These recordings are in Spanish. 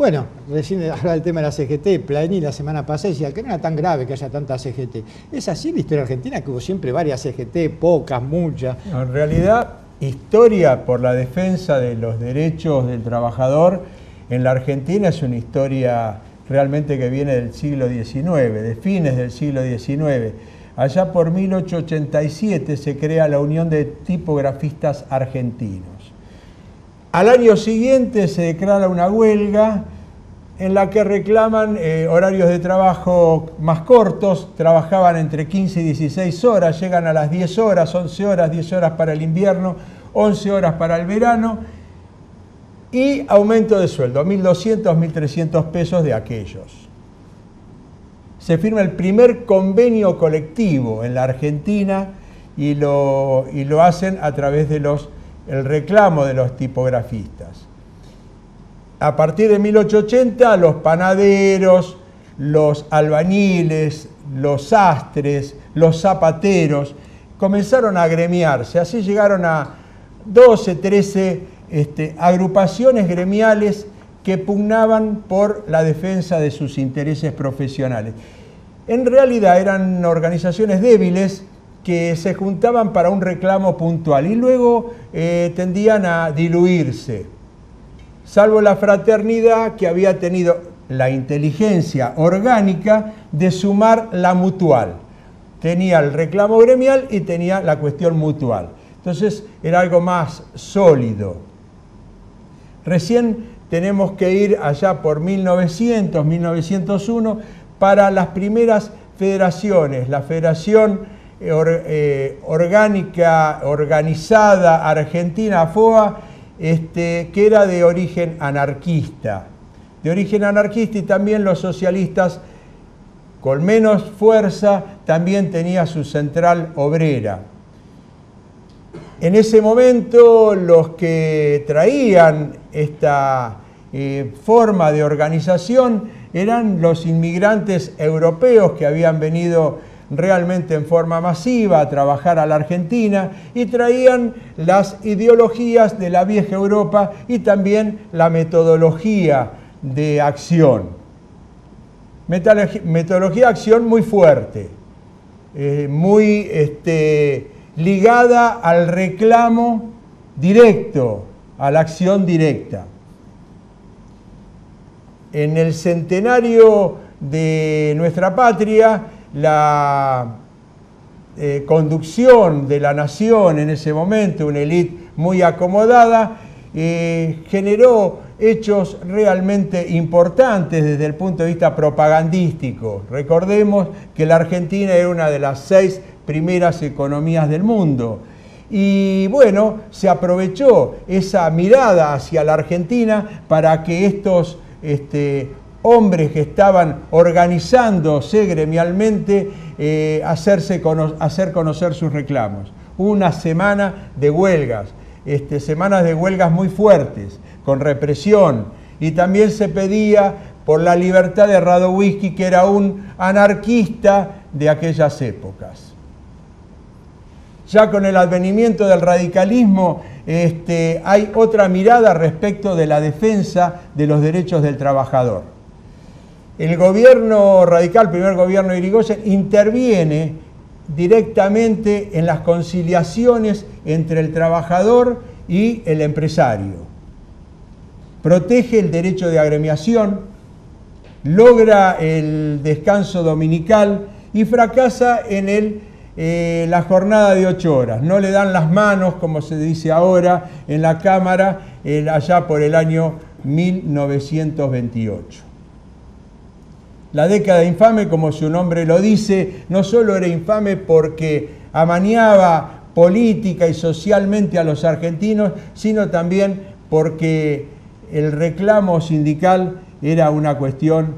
Bueno, recién hablaba del tema de la CGT, Plaini la semana pasada decía que no era tan grave que haya tanta CGT. ¿Es así la historia argentina, que hubo siempre varias CGT, pocas, muchas? No, en realidad, historia por la defensa de los derechos del trabajador en la Argentina es una historia realmente que viene del siglo XIX, de fines del siglo XIX. Allá por 1887 se crea la Unión de Tipografistas Argentinos. Al año siguiente se declara una huelga en la que reclaman horarios de trabajo más cortos, trabajaban entre 15 y 16 horas, llegan a las 10 horas, 11 horas, 10 horas para el invierno, 11 horas para el verano, y aumento de sueldo, 1.200, 1.300 pesos de aquellos. Se firma el primer convenio colectivo en la Argentina y lo hacen a través de el reclamo de los tipografistas. A partir de 1880, los panaderos, los albañiles, los sastres, los zapateros comenzaron a agremiarse. Así llegaron a 12, 13 agrupaciones gremiales que pugnaban por la defensa de sus intereses profesionales. En realidad eran organizaciones débiles que se juntaban para un reclamo puntual y luego tendían a diluirse, salvo la fraternidad, que había tenido la inteligencia orgánica de sumar la mutual. Tenía el reclamo gremial y tenía la cuestión mutual. Entonces era algo más sólido. Recién tenemos que ir allá por 1900, 1901 para las primeras federaciones, la Federación Organizada Argentina, FOA, que era de origen anarquista. Y también los socialistas, con menos fuerza, también tenía su central obrera. En ese momento, los que traían esta forma de organización eran los inmigrantes europeos que habían venido realmente en forma masiva a trabajar a la Argentina y traían las ideologías de la vieja Europa y también la metodología de acción. Metodología de acción muy fuerte, muy ligada al reclamo directo, a la acción directa. En el centenario de nuestra patria, la conducción de la nación en ese momento, una élite muy acomodada, generó hechos realmente importantes desde el punto de vista propagandístico. Recordemos que la Argentina era una de las 6 primeras economías del mundo. Y bueno, se aprovechó esa mirada hacia la Argentina para que estos hombres que estaban organizándose gremialmente, hacer conocer sus reclamos. Una semana de huelgas, semanas de huelgas muy fuertes, con represión, y también se pedía por la libertad de Radowisky, que era un anarquista de aquellas épocas. Ya con el advenimiento del radicalismo, hay otra mirada respecto de la defensa de los derechos del trabajador. El gobierno radical, el primer gobierno de Irigoyen, interviene directamente en las conciliaciones entre el trabajador y el empresario. Protege el derecho de agremiación, logra el descanso dominical y fracasa en la jornada de 8 horas. No le dan las manos, como se dice ahora en la Cámara, allá por el año 1928. La década infame, como su nombre lo dice, no solo era infame porque amañaba política y socialmente a los argentinos, sino también porque el reclamo sindical era una cuestión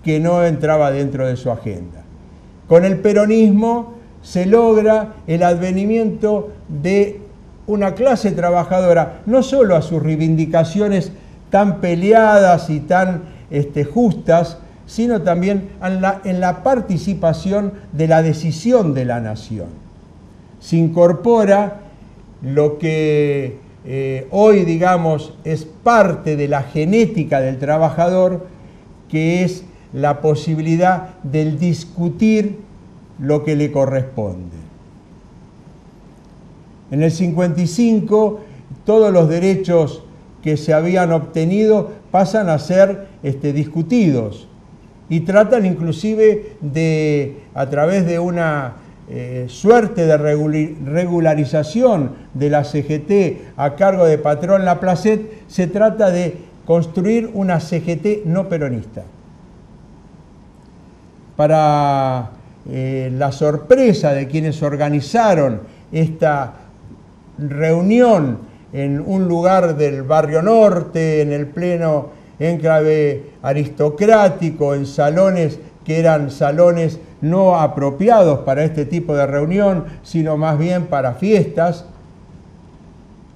que no entraba dentro de su agenda. Con el peronismo se logra el advenimiento de una clase trabajadora, no solo a sus reivindicaciones tan peleadas y tan justas, sino también en la participación de la decisión de la nación. Se incorpora lo que hoy, digamos, es parte de la genética del trabajador, que es la posibilidad del discutir lo que le corresponde. En el 55, todos los derechos que se habían obtenido pasan a ser discutidos y tratan inclusive de, a través de una suerte de regularización de la CGT a cargo de Patrón Laplacet, se trata de construir una CGT no peronista. Para la sorpresa de quienes organizaron esta reunión en un lugar del Barrio Norte, en el pleno enclave aristocrático, en salones que eran salones no apropiados para este tipo de reunión, sino más bien para fiestas,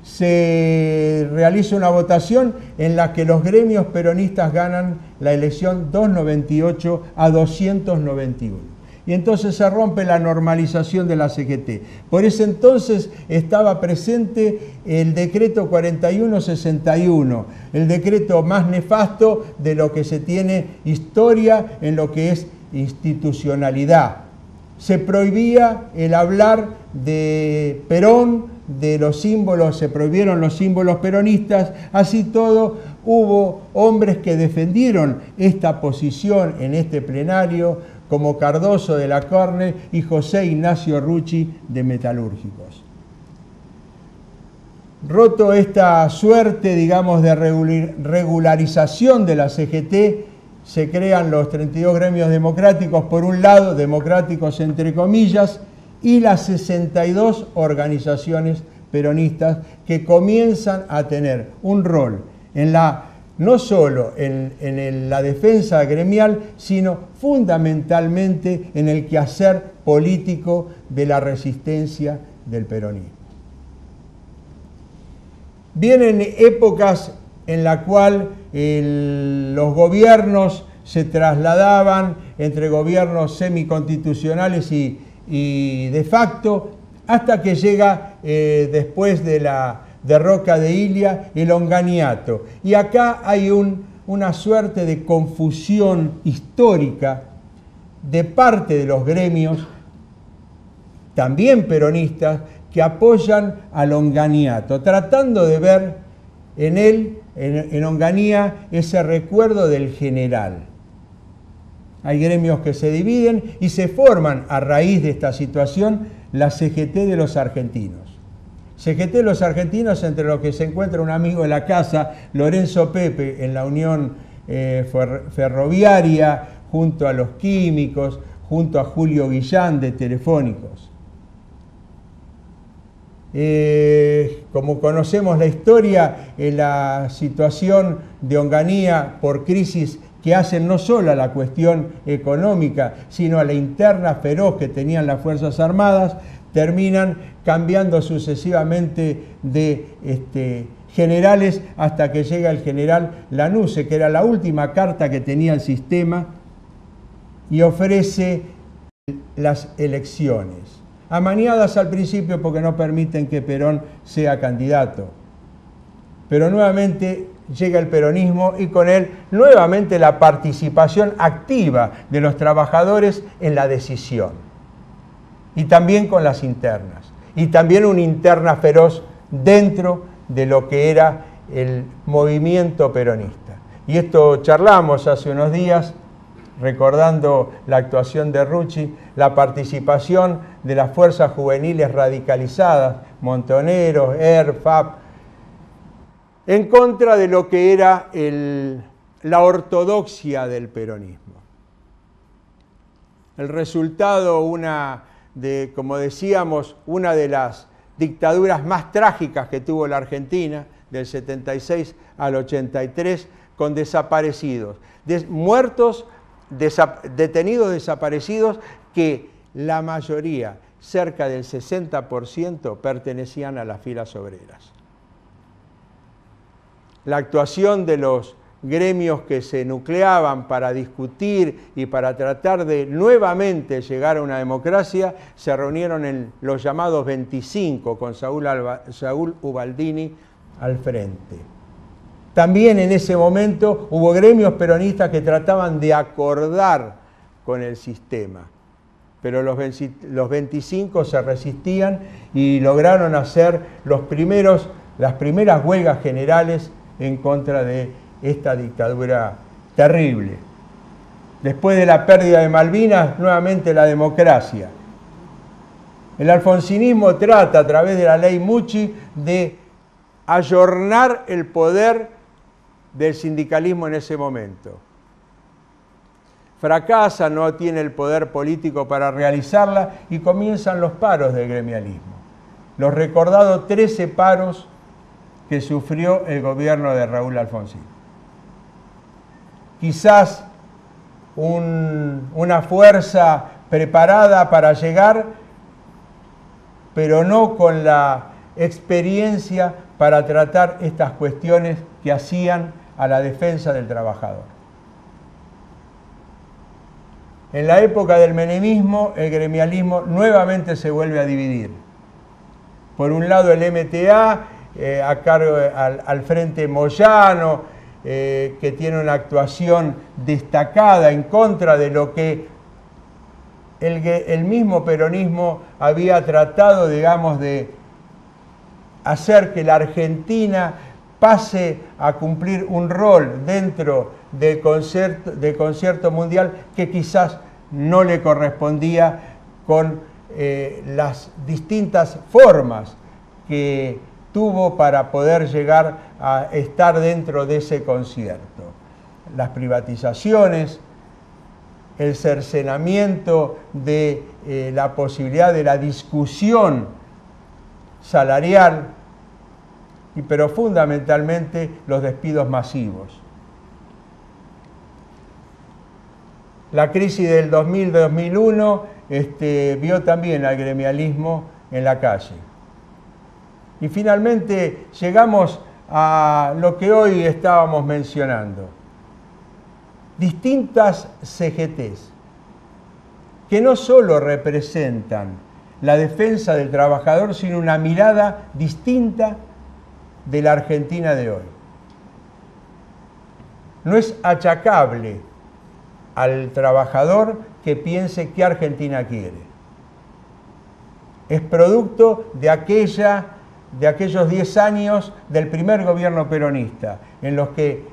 se realiza una votación en la que los gremios peronistas ganan la elección 298 a 291. Y entonces se rompe la normalización de la CGT. Por ese entonces estaba presente el decreto 4161, el decreto más nefasto de lo que se tiene historia en lo que es institucionalidad. Se prohibía el hablar de Perón, de los símbolos, se prohibieron los símbolos peronistas, así todo hubo hombres que defendieron esta posición en este plenario, como Cardoso de la Corne y José Ignacio Rucci de Metalúrgicos. Roto esta suerte, digamos, de regularización de la CGT, se crean los 32 gremios democráticos, por un lado, democráticos entre comillas, y las 62 organizaciones peronistas que comienzan a tener un rol en no solo en la defensa gremial, sino fundamentalmente en el quehacer político de la resistencia del peronismo. Vienen épocas en las cuales los gobiernos se trasladaban entre gobiernos semiconstitucionales y de facto, hasta que llega después de la Roca de Ilia el onganiato. Y acá hay una suerte de confusión histórica de parte de los gremios, también peronistas, que apoyan al onganiato, tratando de ver en él, en Onganía, ese recuerdo del general. Hay gremios que se dividen y se forman a raíz de esta situación la CGT de los argentinos. CGT de los argentinos, entre los que se encuentra un amigo de la casa, Lorenzo Pepe, en la Unión Ferroviaria, junto a los químicos, junto a Julio Guillán de Telefónicos. Como conocemos la historia, la situación de Onganía por crisis que hacen no solo a la cuestión económica, sino a la interna feroz que tenían las Fuerzas Armadas, terminan cambiando sucesivamente de generales hasta que llega el general Lanusse, que era la última carta que tenía el sistema, y ofrece las elecciones. Amañadas al principio porque no permiten que Perón sea candidato. Pero nuevamente llega el peronismo y con él nuevamente la participación activa de los trabajadores en la decisión. Y también con las internas. Y también una interna feroz dentro de lo que era el movimiento peronista. Y esto charlamos hace unos días, recordando la actuación de Rucci, la participación de las fuerzas juveniles radicalizadas, Montoneros, FAP, en contra de lo que era la ortodoxia del peronismo. El resultado, como decíamos, una de las dictaduras más trágicas que tuvo la Argentina, del 76 al 83, con desaparecidos, muertos, detenidos, desaparecidos, que la mayoría, cerca del 60%, pertenecían a las filas obreras. La actuación de los gremios que se nucleaban para discutir y para tratar de nuevamente llegar a una democracia, se reunieron en los llamados 25 con Saúl Ubaldini al frente. También en ese momento hubo gremios peronistas que trataban de acordar con el sistema, pero los 25 se resistían y lograron hacer las primeras huelgas generales en contra de esta dictadura terrible. Después de la pérdida de Malvinas, nuevamente la democracia. El alfonsinismo trata, a través de la ley Mucci, de ayornar el poder del sindicalismo en ese momento. Fracasa, no tiene el poder político para realizarla y comienzan los paros del gremialismo. Los recordados 13 paros que sufrió el gobierno de Raúl Alfonsín. Quizás una fuerza preparada para llegar, pero no con la experiencia para tratar estas cuestiones que hacían a la defensa del trabajador. En la época del menemismo, el gremialismo nuevamente se vuelve a dividir. Por un lado el MTA, a cargo al Frente Moyano, que tiene una actuación destacada en contra de lo que el mismo peronismo había tratado, digamos, de hacer que la Argentina pase a cumplir un rol dentro del concierto mundial que quizás no le correspondía con las distintas formas que tuvo para poder llegar a estar dentro de ese concierto. Las privatizaciones, el cercenamiento de la posibilidad de la discusión salarial, pero fundamentalmente los despidos masivos. La crisis del 2000-2001 vio también al gremialismo en la calle. Y finalmente llegamos a lo que hoy estábamos mencionando. Distintas CGTs, que no solo representan la defensa del trabajador, sino una mirada distinta de la Argentina de hoy. No es achacable al trabajador que piense qué Argentina quiere. Es producto de aquellos 10 años del primer gobierno peronista, en los que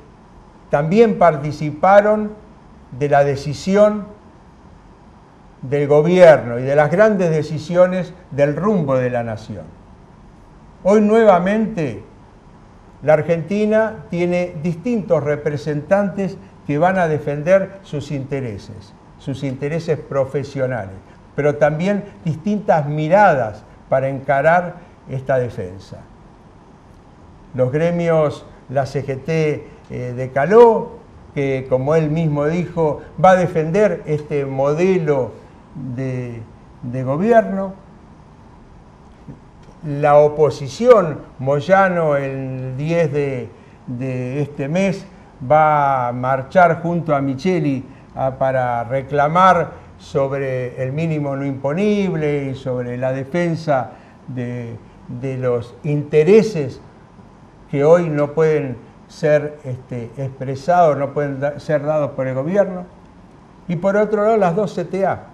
también participaron de la decisión del gobierno y de las grandes decisiones del rumbo de la nación. Hoy nuevamente la Argentina tiene distintos representantes que van a defender sus intereses profesionales, pero también distintas miradas para encarar esta defensa. Los gremios, la CGT de Caló, que como él mismo dijo, va a defender este modelo de gobierno. La oposición, Moyano, el 10 de este mes, va a marchar junto a Micheli para reclamar sobre el mínimo no imponible y sobre la defensa de los intereses que hoy no pueden ser expresados, no pueden ser dados por el gobierno. Y por otro lado, las dos CTA.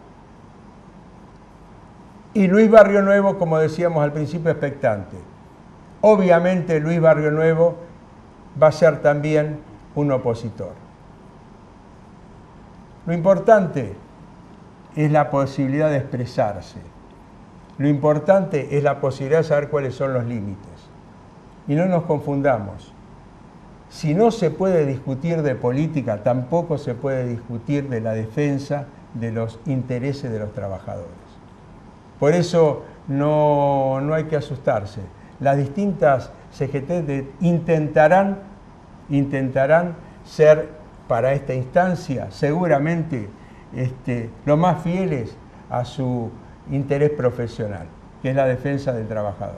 Y Luis Barrio Nuevo, como decíamos al principio, expectante. Obviamente Luis Barrio Nuevo va a ser también un opositor. Lo importante es la posibilidad de expresarse. Lo importante es la posibilidad de saber cuáles son los límites. Y no nos confundamos. Si no se puede discutir de política, tampoco se puede discutir de la defensa de los intereses de los trabajadores. Por eso no hay que asustarse. Las distintas CGT intentarán ser para esta instancia seguramente lo más fieles a su interés profesional, que es la defensa del trabajador.